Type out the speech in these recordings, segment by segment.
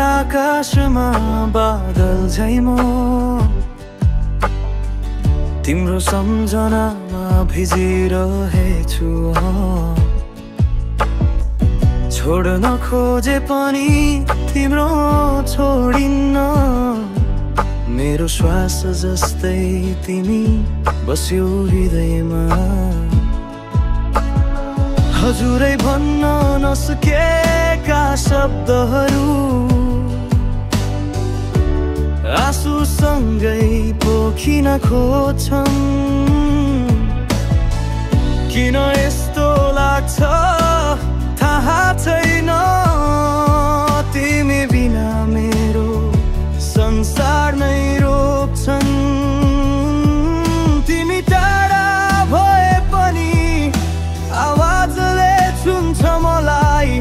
आकाशमा बादल झै म तिम्रो सम्झनामा भिजिरहेछु छोड्न खोजे पनि तिम्रो छोडिन्न मेरो श्वास जस्तै तिमी बस्यौ हृदयमा हजुरै भन्न नसकेका शब्दहरू आँसुसँगै पोखिन खोज्छन् किन यस्तो लाग्छ थाहा छैन तिमी बिना मेरो संसार नै रोक्छन् तिमी टाढा भए पनि आवाजले छुन्छ मलाई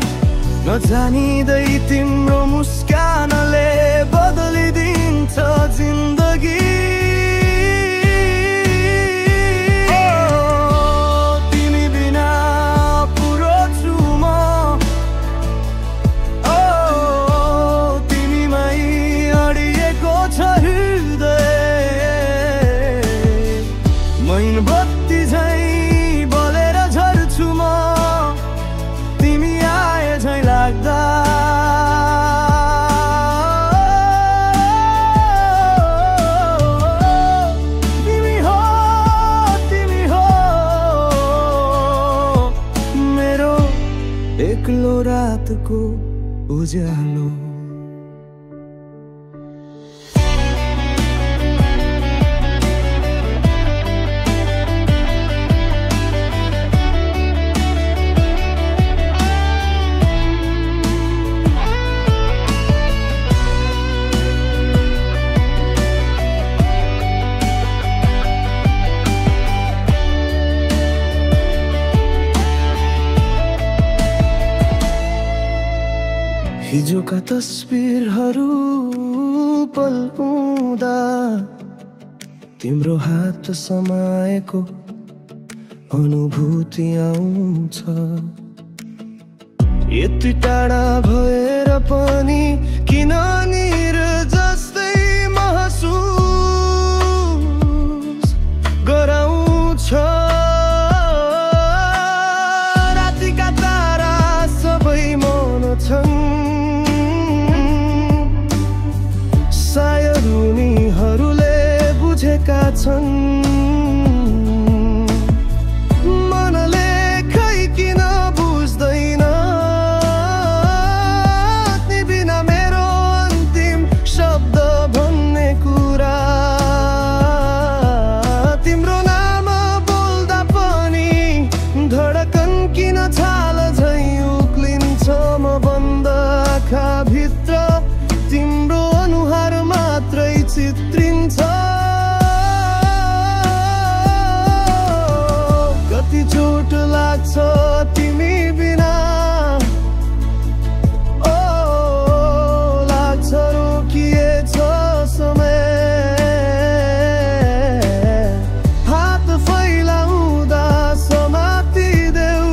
नजानिँदै तिम्रो मुस्कानले बदलिदिन्छ जिन्दगी तिमी बिना पुरो छु म तिमीमै अडिएको छ हृदय मैनबत्ती झै बलेर झर्छु म तिमी आए झै लाग्दा तिमी हो मेरो एक्लो रातको उज्यालो हिजोका तस्बिरहरू पल्कुँदा तिम्रो हात समाएको अनुभूति आउँछ यति टाढा भएर पनि किन निर जस्तै महसुस गराउँछ रातिका तारा सबै मौन छन् सायद उनीहरूले बुझेका छन् मनले खै किन बुझ्दैन तिमी बिना मेरो अन्तिम शब्द भन्ने कुरा तिम्रो नाम बोल्दा पनि धडकन किन छाल झै उक्लिन्छ म बन्द आँखाभित्र तिम्रो अनुहार मात्रै चित्रिन्छ कति चोट लाग्छ तिमी बिना लाग्छ रोकिएछ समय हात फैलाउँदा समातिदेऊ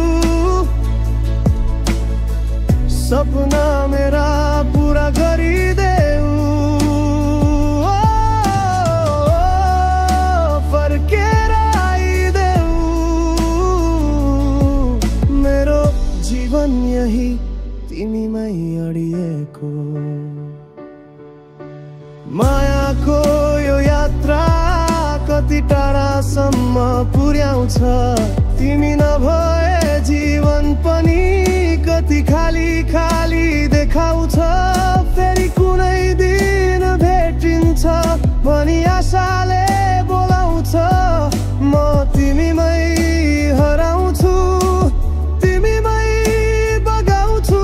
सपना मेरा पुरा गरिदेऊ फर्केर आइदेऊ मेरो जीवन यही तिमीमै अडिएको मायाको यो यात्रा कति टाढासम्म पुर्याउँछ तिमी नभए जीवन पनि कति खाली खाली देखाउँछ फेरि कुनै दिन भेटिन्छ भनी आशाले बोलाउँछ म तिमीमै हराउँछु तिमीमै बगाउँछु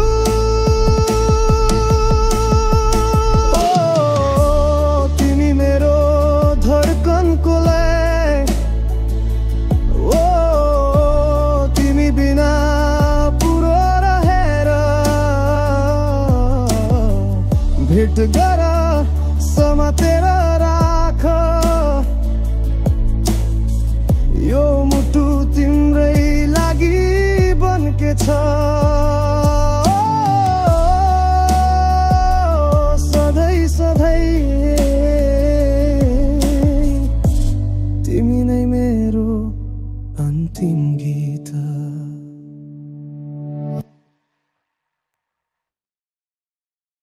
तिमी मेरो धड्कनको लय तिमी बिना पुरो रहेर भेट गर समातेर राख यो मुटु तिम्रै लागि बन्के छ અંતિમ ગીત